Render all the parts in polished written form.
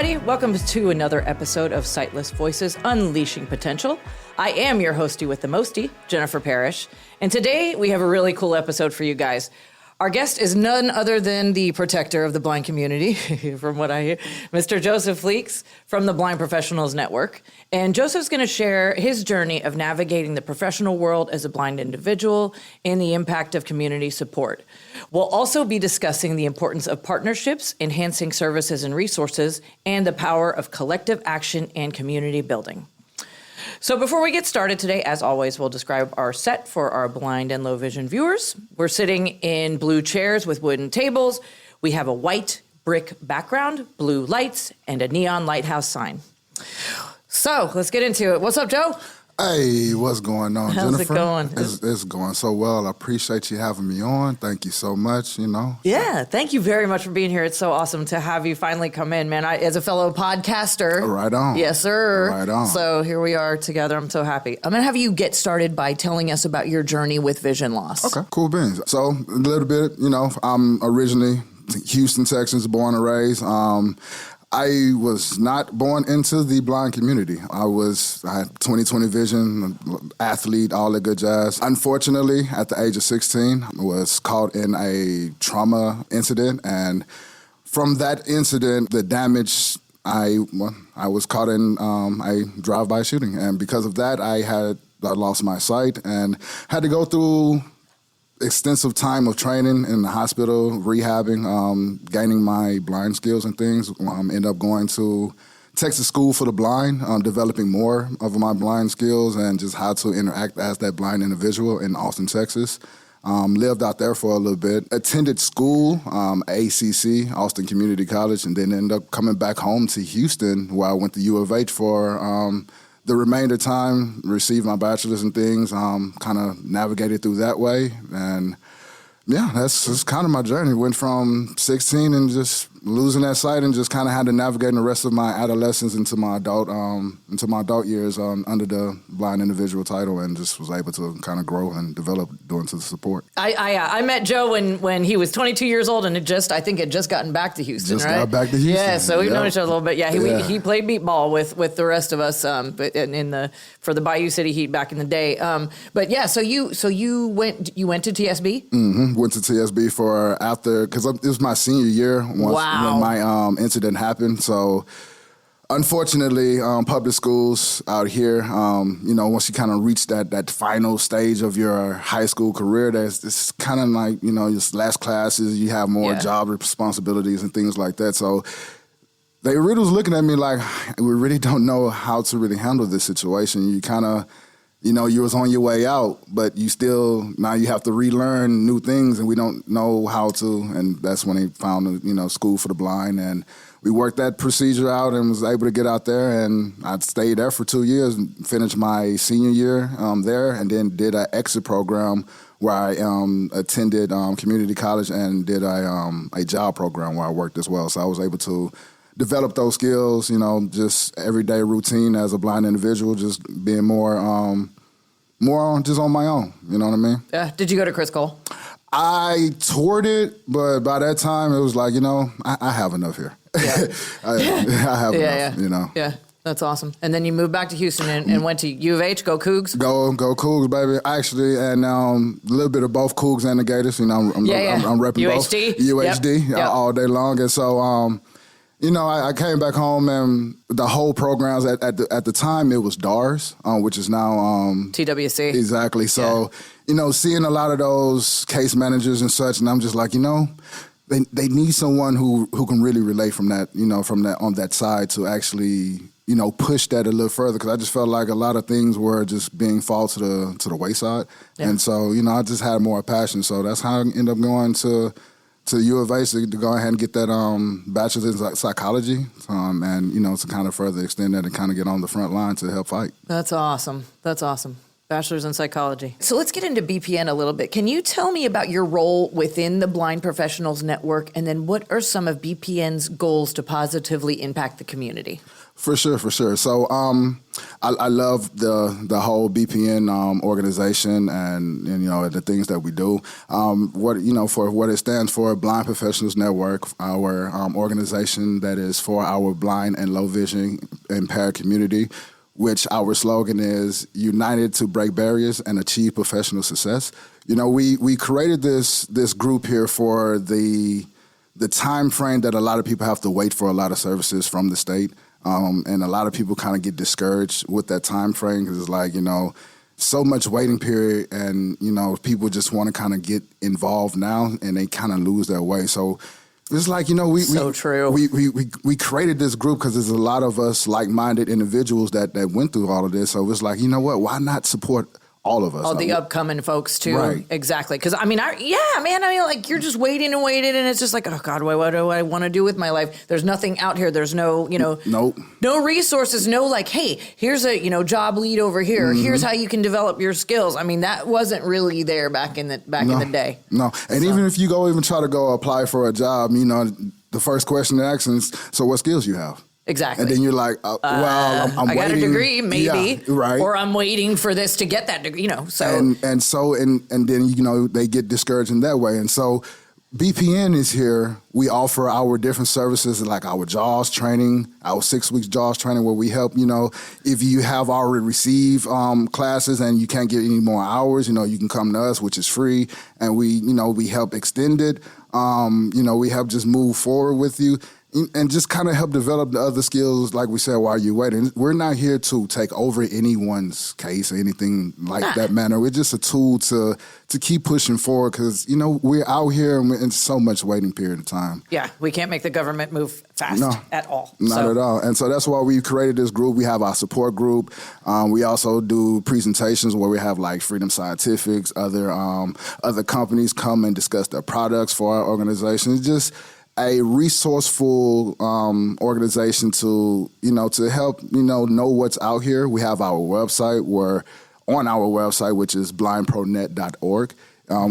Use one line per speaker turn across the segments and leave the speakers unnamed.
everybody. Welcome to another episode of Sightless Voices Unleashing Potential. I am your hostie with the mostie, Jennifer Parrish, and today we have a really cool episode for you guys. Our guest is none other than the protector of the blind community, from what I hear, Mr. Joseph Fleeks from the Blind Professionals Network. And Joseph's going to share his journey of navigating the professional world as a blind individual and the impact of community support. We'll also be discussing the importance of partnerships, enhancing services and resources, and the power of collective action and community building. So before we get started today, as always, we'll describe our set for our blind and low vision viewers. We're sitting in blue chairs with wooden tables. We have a white brick background, blue lights, and a neon lighthouse sign. So let's get into it. What's up, Joe?
Hey, what's going on,
How's
Jennifer?
it going?
It's going so well. I appreciate you having me on. Thank you so much,
Yeah, thank you very much for being here. It's so awesome to have you finally come in, man. As a fellow podcaster.
Right on.
Yes, sir.
Right on.
So here we are together. I'm so happy. I'm going to have you get started by telling us about your journey with vision loss.
Okay, cool beans. So a little bit, I'm originally Houston, Texas, born and raised. I was not born into the blind community. I had 20/20 vision, athlete, all that good jazz. Unfortunately, at the age of 16, I was caught in a trauma incident. And from that incident, the damage, I was caught in a drive-by shooting. And because of that, I lost my sight and had to go through extensive time of training in the hospital, rehabbing, gaining my blind skills and things. Ended up going to Texas School for the Blind, developing more of my blind skills and just how to interact as that blind individual in Austin, Texas. Lived out there for a little bit. Attended school, ACC, Austin Community College, and then ended up coming back home to Houston, where I went to U of H for the remainder time, received my bachelor's and things, kind of navigated through that way. And yeah, that's kind of my journey. Went from 16 and just losing that sight and just kind of had to navigate the rest of my adolescence into my adult years under the blind individual title, and just was able to kind of grow and develop doing to the support.
I met Joe when he was 22 years old, and I think it just gotten back to Houston,
just
right?
Got back to Houston.
Yeah, so we've known each other a little bit. Yeah, he played beat ball with the rest of us, but for the Bayou City Heat back in the day. But yeah, so you went to TSB?
Mm-hmm. Went to TSB because it was my senior year when my incident happened. So unfortunately, public schools out here, once you kind of reach that final stage of your high school career, it's kind of like, your last classes, you have more job responsibilities and things like that. So they really was looking at me like, we really don't know how to really handle this situation. You kind of, you was on your way out, but now you have to relearn new things, and we don't know how to. And that's when they found, School for the Blind, and we worked that procedure out and was able to get out there. And I stayed there for 2 years, and finished my senior year there, and then did an exit program where I attended community college and did a job program where I worked as well. So I was able to develop those skills, just everyday routine as a blind individual, just being more just on my own, you know what I mean?
Yeah. Did you go to Chris Cole?
I toured it, but by that time it was like, I have enough here.
Yeah.
I have enough.
Yeah, that's awesome. And then you moved back to Houston and went to U of H, go Cougs?
Go Cougs, baby. Actually, and a little bit of both Cougs and the Gators. I'm repping
UHD?
both. UHD
Yep.
all day long. And so, I came back home, and the whole programs at the time, it was DARS, which is now
TWC.
Exactly. So, seeing a lot of those case managers and such, and I'm just like, they need someone who can really relate from that, on that side to actually, push that a little further, because I just felt like a lot of things were just being fall to the wayside. Yeah. And so, I just had more passion. So that's how I ended up going to U of H to go ahead and get that bachelor's in psychology, and to kind of further extend that and kind of get on the front line to help fight.
That's awesome. Bachelor's in psychology. So let's get into BPN a little bit. Can you tell me about your role within the Blind Professionals Network, and then what are some of BPN's goals to positively impact the community?
For sure. So I love the whole BPN organization and the things that we do. For what it stands for, Blind Professionals Network, our organization that is for our blind and low vision impaired community, which our slogan is united to break barriers and achieve professional success. We created this group here for the time frame that a lot of people have to wait for a lot of services from the state. And a lot of people kind of get discouraged with that time frame because it's like, so much waiting period and, people just want to kind of get involved now and they kind of lose their way. So it's like, we created this group because there's a lot of us like-minded individuals that went through all of this. So it's like, why not support all of us?
All the upcoming folks too.
Right.
Exactly. Because you're just waiting and it's just like, oh God, what do I want to do with my life? There's nothing out here. There's no,
nope.
No resources. No, like, hey, here's a, job lead over here. Mm-hmm. Here's how you can develop your skills. I mean, that wasn't really there back in the day.
No. And even if you try to go apply for a job, the first question they ask is, so what skills you have?
Exactly.
And then you're like, I'm
I
waiting.
got a degree, maybe.
Yeah, right.
Or I'm waiting for this to get that degree, so.
And then, they get discouraged in that way. And so BPN is here. We offer our different services like our JAWS training, our 6 weeks JAWS training where we help, if you have already received classes and you can't get any more hours, you can come to us, which is free. And we help extend it. We help just move forward with you. And just kind of help develop the other skills, like we said, while you're waiting. We're not here to take over anyone's case or anything like that manner. We're just a tool to keep pushing forward because, we're out here and we're in so much waiting period of time.
Yeah, we can't make the government move fast at all.
Not at all. And so that's why we created this group. We have our support group. We also do presentations where we have like Freedom Scientifics, other companies come and discuss their products for our organization. It's just a resourceful organization to help know what's out here. We have our website which is blindpronet.org.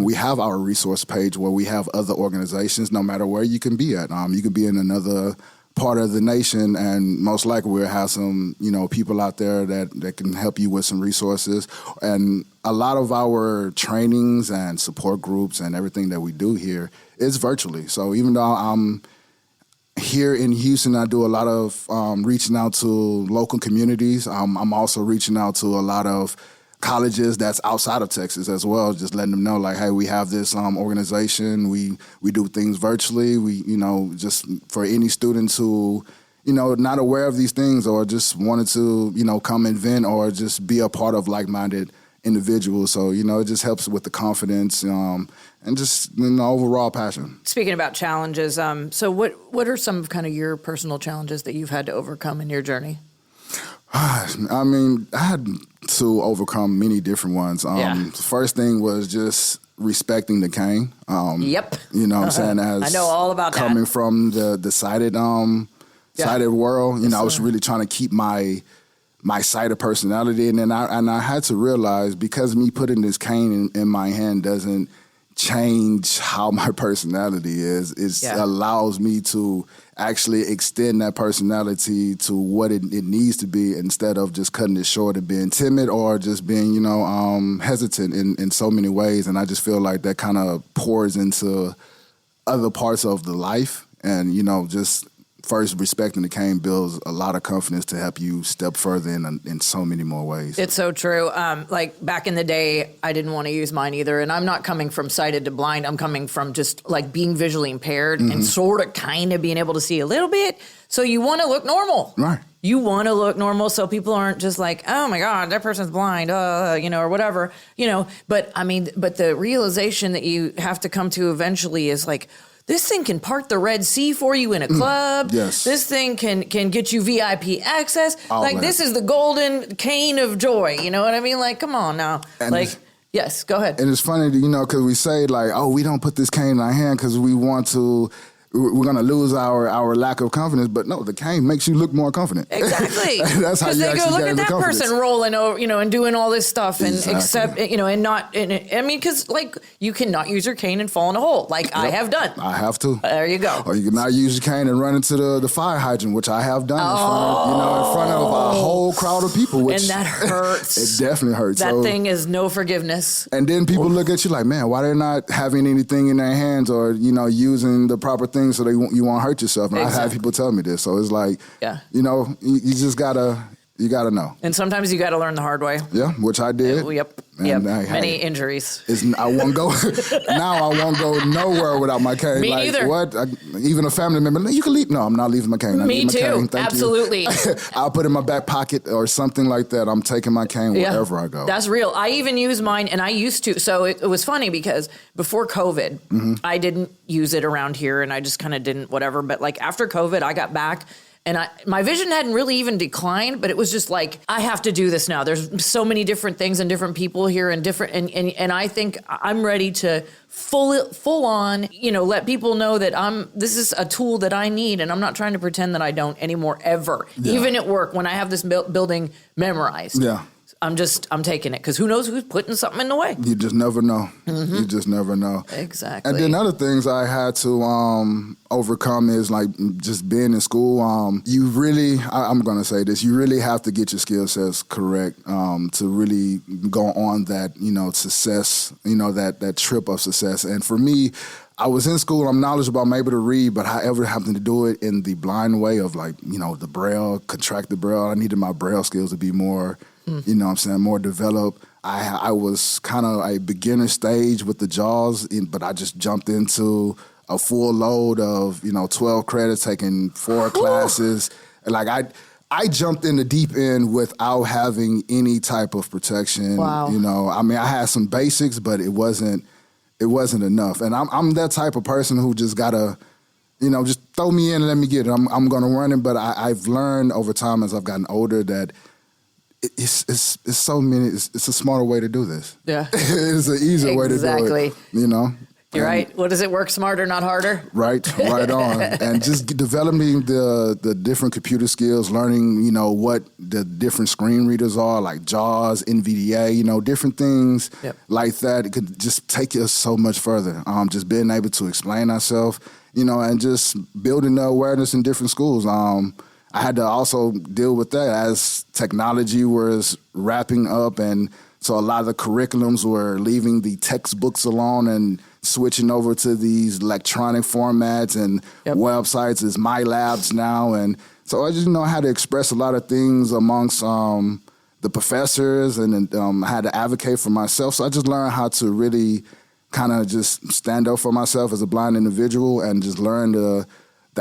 We have our resource page where we have other organizations, no matter where you can be at. You can be in another part of the nation, and most likely we'll have some people out there that can help you with some resources. And a lot of our trainings and support groups and everything that we do here is virtually. So even though I'm here in Houston, I do a lot of reaching out to local communities. I'm also reaching out to a lot of colleges that's outside of Texas as well, just letting them know like, hey, we have this organization. We do things virtually. We, just for any students who, not aware of these things or just wanted to, come and vent or just be a part of like-minded individuals. So, it just helps with the confidence and just overall passion.
Speaking about challenges, so what are some of kind of your personal challenges that you've had to overcome in your journey?
I mean, I had to overcome many different ones. The first thing was just respecting the cane.
Yep.
You know what I'm saying? As
I know all about
coming
that.
from the sighted sighted world, I was really trying to keep my sighted personality. And then I had to realize because me putting this cane in my hand doesn't change how my personality is. It allows me to actually extend that personality to what it needs to be instead of just cutting it short and being timid or just being, hesitant in so many ways. And I just feel like that kind of pours into other parts of the life and, just first respecting the cane builds a lot of confidence to help you step further in so many more ways.
It's so true. Like back in the day, I didn't want to use mine either. And I'm not coming from sighted to blind. I'm coming from just like being visually impaired and sort of kind of being able to see a little bit. So you want to look normal.
Right.
You want to look normal so people aren't just like, oh my God, that person's blind, or whatever, But the realization that you have to come to eventually is like, this thing can part the Red Sea for you in a club.
Yes.
This thing can get you VIP access. This is the golden cane of joy. You know what I mean? Like, come on now. And yes, go ahead.
And it's funny, because we say like, oh, we don't put this cane in our hand because we want to we're going to lose our lack of confidence. But no, the cane makes you look more confident.
Exactly.
That's how you
they
actually
go, look
gain
at
the
that
confidence.
person rolling over, and doing all this stuff and
Exactly.
accept, and not, because like you cannot use your cane and fall in a hole like I have done.
I have to.
There you go.
Or you can not use your cane and run into the fire hydrant, which I have done in front of a whole crowd of people. Which
And that hurts.
It definitely hurts.
That thing is no forgiveness.
And then people look at you like, man, why they're not having anything in their hands or, using the proper things so you won't hurt yourself. And
Exactly.
I have people tell me this. So it's like, you just gotta know.
And sometimes you got to learn the hard way.
Yeah, which I did.
Yep.
And
Many injuries.
I won't go. Now I won't go nowhere without my cane.
Me neither.
What? Even a family member. No, you can leave. No, I'm not leaving my cane. I
Me
need my
too.
cane. Thank
Absolutely.
you. I'll put it in my back pocket or something like that. I'm taking my cane wherever I go.
That's real. I even use mine, and I used to. So it was funny because before COVID, I didn't use it around here, and I just kind of didn't whatever. But like after COVID, I got back. And my vision hadn't really even declined, but it was just like, I have to do this now. There's so many different things and different people here and and I think I'm ready to full on, let people know that this is a tool that I need, and I'm not trying to pretend that I don't anymore ever. Yeah. Even at work, when I have this building memorized. Yeah. I'm taking it because who knows who's putting something in the way.
You just never know. You just never know.
Exactly.
And then other things I had to overcome is like just being in school. You really, I'm going to say this, you really have to get your skill sets correct to really go on that, success, that trip of success. And for me, I was in school, I'm knowledgeable, I'm able to read, but however having to do it in the blind way of like, the Braille, contracted Braille, I needed my Braille skills to be more, more developed. I was kind of a beginner stage with the JAWS, but I just jumped into a full load of, 12 credits, taking 4 classes. Like I jumped in the deep end without having any type of protection.
Wow.
I had some basics, but it wasn't enough. And I'm that type of person who just gotta, just throw me in and let me get it. I'm gonna run it. But I've learned over time as I've gotten older that it's a smarter way to do this. Yeah. It's an easier way to do it.
You're right. What does it work smarter, not harder?
Right on. And just developing the different computer skills, learning, what the different screen readers are, like JAWS, NVDA, different things like that. It could just take us so much further. Just being able to explain ourselves, and just building the awareness in different schools. I had to also deal with that as technology was wrapping up, and so a lot of the curriculums were leaving the textbooks alone and switching over to these electronic formats and websites as My Labs now. And so I just had to express a lot of things amongst the professors, and I had to advocate for myself. So I just learned how to really kind of just stand up for myself as a blind individual and just learn the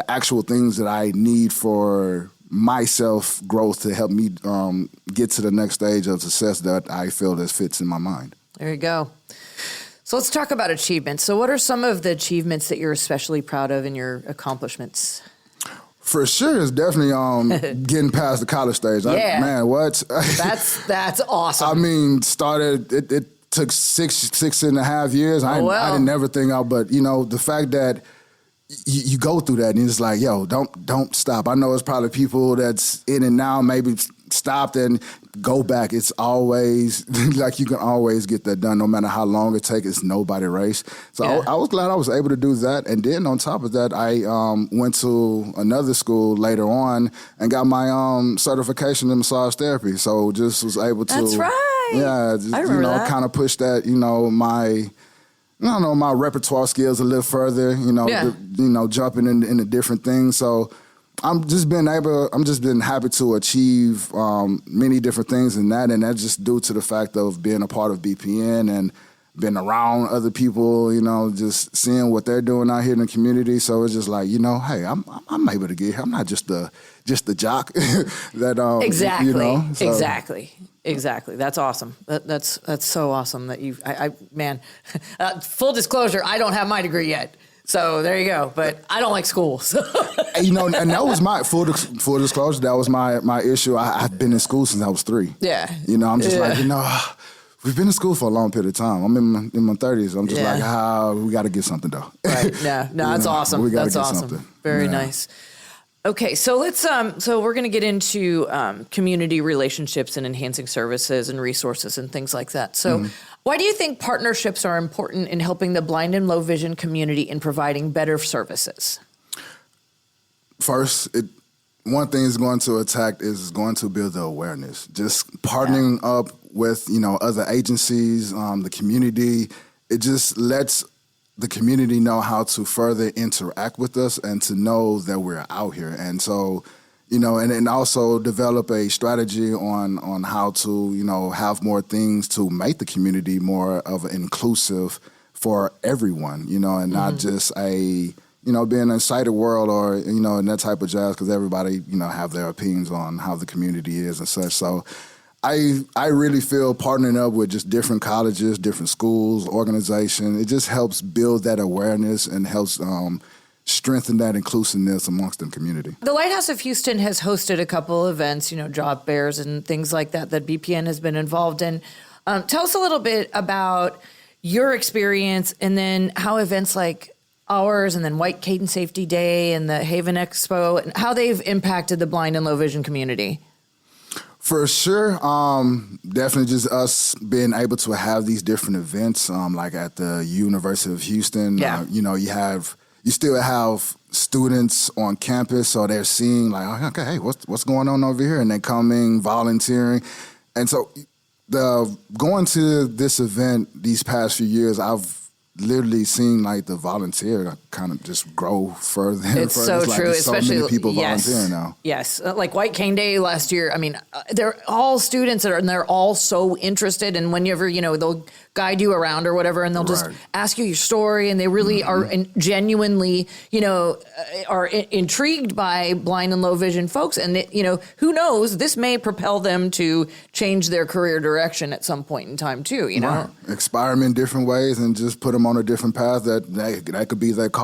actual things that I need for my self-growth to help me get to the next stage of success that I feel that fits in my mind.
There you go. So let's talk about achievements. So what are some of the achievements that you're especially proud of in your accomplishments?
For sure, it's definitely getting past the college stage. Man, what?
That's awesome.
It took six and a half years. I didn't never think out, but the fact that you go through that and it's like, yo, don't stop. I know it's probably people that's in and now maybe stopped and go back. It's always like you can always get that done no matter how long it takes. It's nobody race. So I was glad I was able to do that. And then on top of that, I went to another school later on and got my certification in massage therapy. So just was able to.
That's right.
Yeah, just,
I remember that.
Kind of push that, my repertoire skills a little further, jumping into different things. So I'm just been happy to achieve many different things in that. And that's just due to the fact of being a part of BPN and being around other people, just seeing what they're doing out here in the community. So it's just like, hey, I'm able to get here. I'm not just the jock that
Exactly. Exactly. That's awesome. That's so awesome that you. Full disclosure, I don't have my degree yet. So there you go. But I don't like school. So.
And that was my full disclosure. That was my issue. I've been in school since I was 3.
Yeah.
I'm just like, we've been in school for a long period of time. I'm in my 30s. I'm just like, we got to get something though.
Right. No, that's awesome. That's awesome.
Something.
Very nice. Okay, so let's so we're going to get into community relationships and enhancing services and resources and things like that. So, why do you think partnerships are important in helping the blind and low vision community in providing better services?
First, one thing is going to attack is going to build the awareness. Just partnering up with other agencies, the community. It just lets the community know how to further interact with us and to know that we're out here. And so, and also develop a strategy on how to, have more things to make the community more of an inclusive for everyone, and not just a, being a sighted world or, in that type of jazz, because everybody, have their opinions on how the community is and such. So I really feel partnering up with just different colleges, different schools, organizations, it just helps build that awareness and helps strengthen that inclusiveness amongst the community.
The Lighthouse of Houston has hosted a couple events, job fairs and things like that BPN has been involved in. Tell us a little bit about your experience and then how events like ours and then White Cane Safety Day and the Haven Expo and how they've impacted the blind and low vision community.
For sure, definitely just us being able to have these different events, like at the University of Houston.
Yeah.
You still have students on campus, so they're seeing like, okay, hey, what's going on over here, and they're coming, volunteering, and so going to this event these past few years, I've literally seen like the volunteer kind of just grow further and
it's
further.
So true, especially
so many people volunteering now.
Yes, like White Cane Day last year. I mean, they're all students and they're all so interested. And whenever they'll guide you around or whatever, and they'll just ask you your story, and they really are genuinely, are intrigued by blind and low vision folks. And who knows, this may propel them to change their career direction at some point in time too.
Inspire them in different ways and just put them on a different path that could be their calling.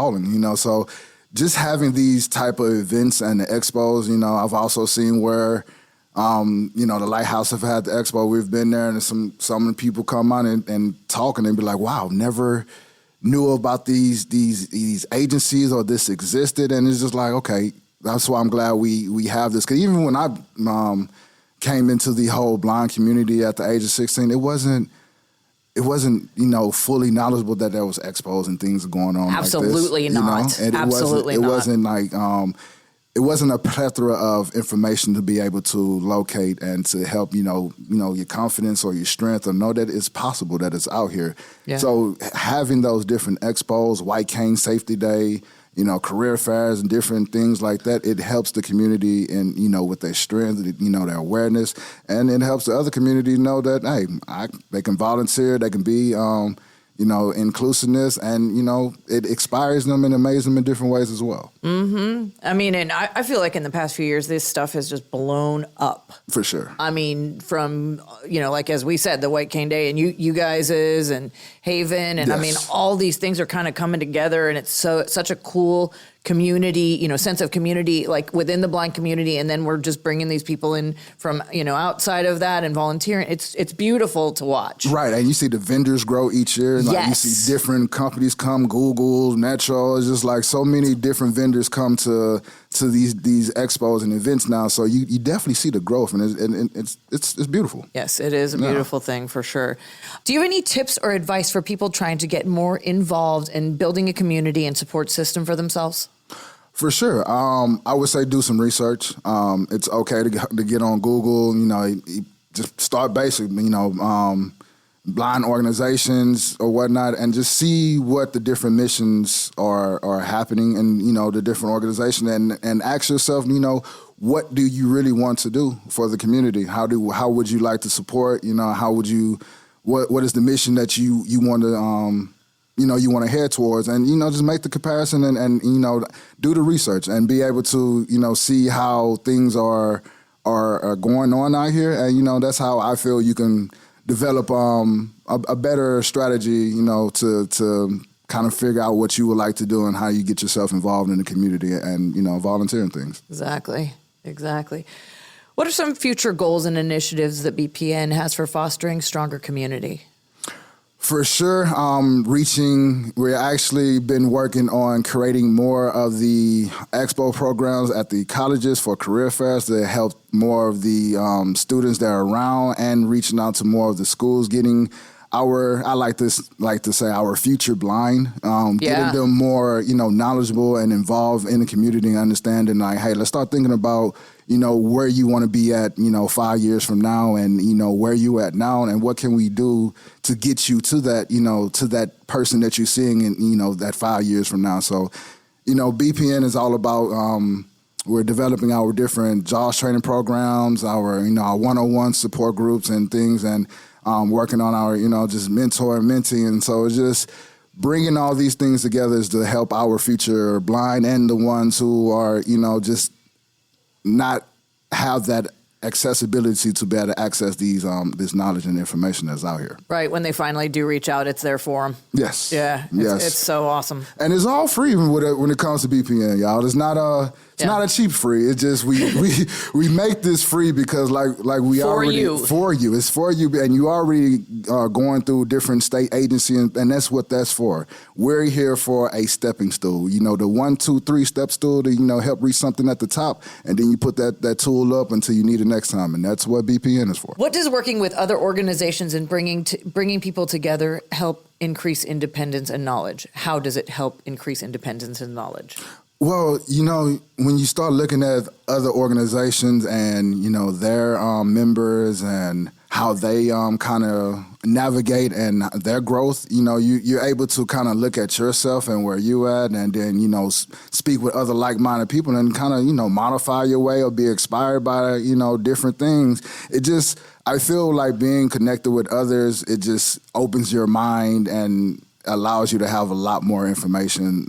So just having these type of events and the expos, I've also seen where the Lighthouse have had the expo. We've been there, and some people come on and talk, and they be like, "Wow, never knew about these agencies or this existed." And it's just like, okay, that's why I'm glad we have this. Because even when I came into the whole blind community at the age of 16, it wasn't fully knowledgeable that there was expos and things going on.
Absolutely
like
this,
not. And
Absolutely not.
It wasn't like. It wasn't a plethora of information to be able to locate and to help, your confidence or your strength or know that it's possible, that it's out here. Yeah. So having those different expos, White Cane Safety Day, career fairs and different things like that, it helps the community in, with their strength, their awareness, and it helps the other community know that, hey, they can volunteer, they can be, inclusiveness, and, it inspires them and amazes them in different ways as well.
Mm-hmm. I mean, and I feel like in the past few years, this stuff has just blown up.
For sure.
I mean, from, like as we said, the White Cane Day and you guys' and Haven, and yes. I mean, all these things are kind of coming together, and it's such a cool community, sense of community, like within the blind community, and then we're just bringing these people in from, outside of that and volunteering. It's beautiful to watch.
Right, and you see the vendors grow each year. Like yes. You see different companies come, Google, Metro. It's just like so many different vendors come to these expos and events now. So you definitely see the growth, and it's beautiful.
Yes, it is a beautiful thing for sure. Do you have any tips or advice for people trying to get more involved in building a community and support system for themselves?
For sure. I would say do some research. It's okay to get on Google, just start basic, blind organizations or whatnot, and just see what the different missions are happening in, the different organizations, and ask yourself, what do you really want to do for the community? How would you like to support? How would you, what is the mission that you want to, you want to head towards, and, just make the comparison and do the research and be able to, see how things are going on out here. And, that's how I feel you can develop a better strategy, to kind of figure out what you would like to do and how you get yourself involved in the community and, volunteering things.
Exactly. What are some future goals and initiatives that BPN has for fostering stronger community?
For sure, we've actually been working on creating more of the expo programs at the colleges for career fairs to help more of the students that are around, and reaching out to more of the schools, getting I like to say our future blind, getting them more, knowledgeable and involved in the community and understanding like, hey, let's start thinking about, where you want to be at, 5 years from now, and, where you at now, and what can we do to get you to that, to that person that you're seeing in, that 5 years from now. So, BPN is all about, we're developing our different JAWS training programs, our one-on-one support groups and things, and working on our, just mentor and mentee. And so it's just bringing all these things together is to help our future blind and the ones who are, just not have that accessibility to be able to access these this knowledge and information that's out here.
Right. When they finally do reach out, it's there for them.
Yes.
Yeah. It's so awesome.
And it's all free when it comes to BPN, y'all. It's not not a cheap free. It's just we make this free because like we
for
already
you.
For you. It's for you, and you already are going through different state agencies, and that's what that's for. We're here for a stepping stool. The 1, 2, 3 step stool to help reach something at the top, and then you put that tool up until you need it next time, and that's what BPN is for.
What does working with other organizations and bringing people together help increase independence and knowledge? How does it help increase independence and knowledge?
Well, when you start looking at other organizations and, their members and how they kind of navigate and their growth, you're able to kind of look at yourself and where you at, and then, speak with other like-minded people and kind of, modify your way or be inspired by, different things. I feel like being connected with others, it just opens your mind and allows you to have a lot more information,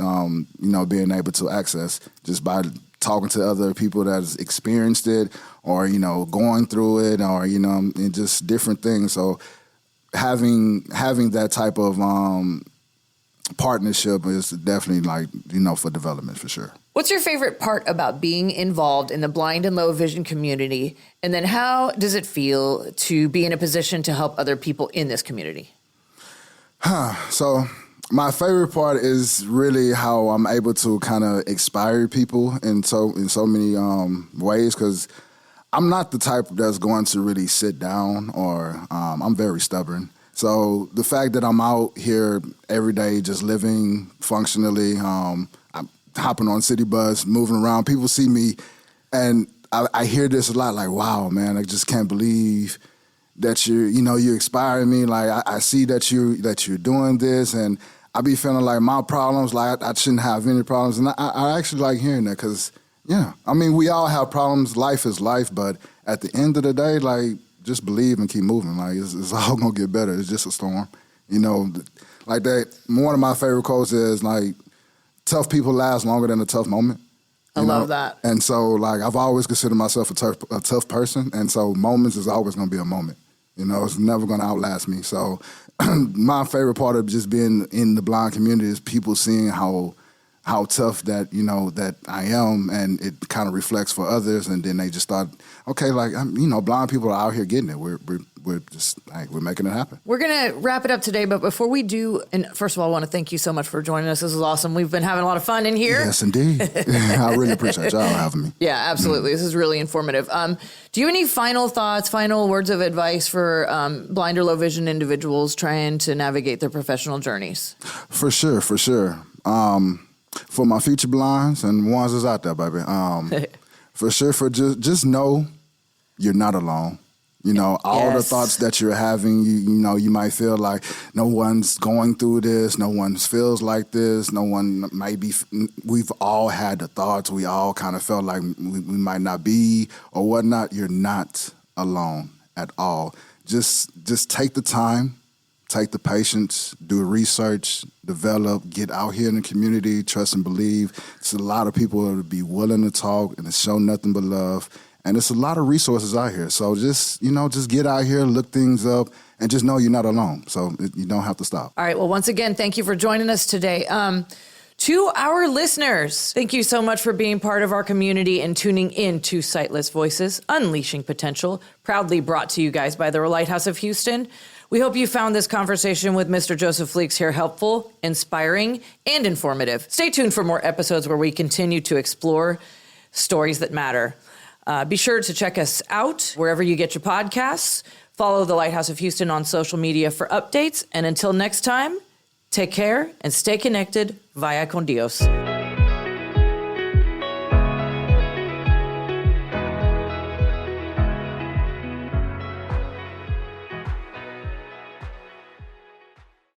being able to access just by talking to other people that has experienced it or, going through it or, and just different things. So having that type of partnership is definitely for development for sure.
What's your favorite part about being involved in the blind and low vision community? And then how does it feel to be in a position to help other people in this community?
So my favorite part is really how I'm able to kind of inspire people in so many ways, because I'm not the type that's going to really sit down, or I'm very stubborn. So the fact that I'm out here every day just living functionally, I'm hopping on city bus, moving around, people see me, and I hear this a lot, like, wow, man, I just can't believe that you inspire me. Like I see that you're doing this, and I be feeling like my problems, like I shouldn't have any problems, and I actually like hearing that, because we all have problems. Life is life, but at the end of the day, like, just believe and keep moving. Like it's all gonna get better. It's just a storm, like that. One of my favorite quotes is like, "Tough people last longer than a tough moment."
I love that.
And so, like, I've always considered myself a tough person, and so moments is always gonna be a moment. It's never going to outlast me. So my favorite part of just being in the blind community is people seeing how tough that, that I am, and it kind of reflects for others. And then they just thought, okay, like, blind people are out here getting it. We're just, like, we're making it happen.
We're going to wrap it up today, but before we do, and first of all, I want to thank you so much for joining us. This is awesome. We've been having a lot of fun in here.
Yes, indeed. I really appreciate y'all having me.
Yeah, absolutely. This is really informative. Do you have any final thoughts, final words of advice for blind or low vision individuals trying to navigate their professional journeys? For sure.
For my future blinds and ones that's out there, baby. For sure, just know you're not alone. All the thoughts that you're having, you might feel like no one's going through this, no one feels like this, no one might be. We've all had the thoughts. We all kind of felt like we might not be or whatnot. You're not alone at all. Just take the time, take the patience, do research, develop, get out here in the community, trust and believe. It's a lot of people that would be willing to talk and to show nothing but love. And it's a lot of resources out here. So just get out here, look things up, and just know you're not alone. So you don't have to stop. All right. Well, once again, thank you for joining us today.
To our listeners, thank you so much for being part of our community and tuning in to Sightless Voices, Unleashing Potential, proudly brought to you guys by the Lighthouse of Houston. We hope you found this conversation with Mr. Joseph Fleeks here helpful, inspiring, and informative. Stay tuned for more episodes where we continue to explore stories that matter. Be sure to check us out wherever you get your podcasts. Follow the Lighthouse of Houston on social media for updates. And until next time, take care and stay connected. Vaya con Dios.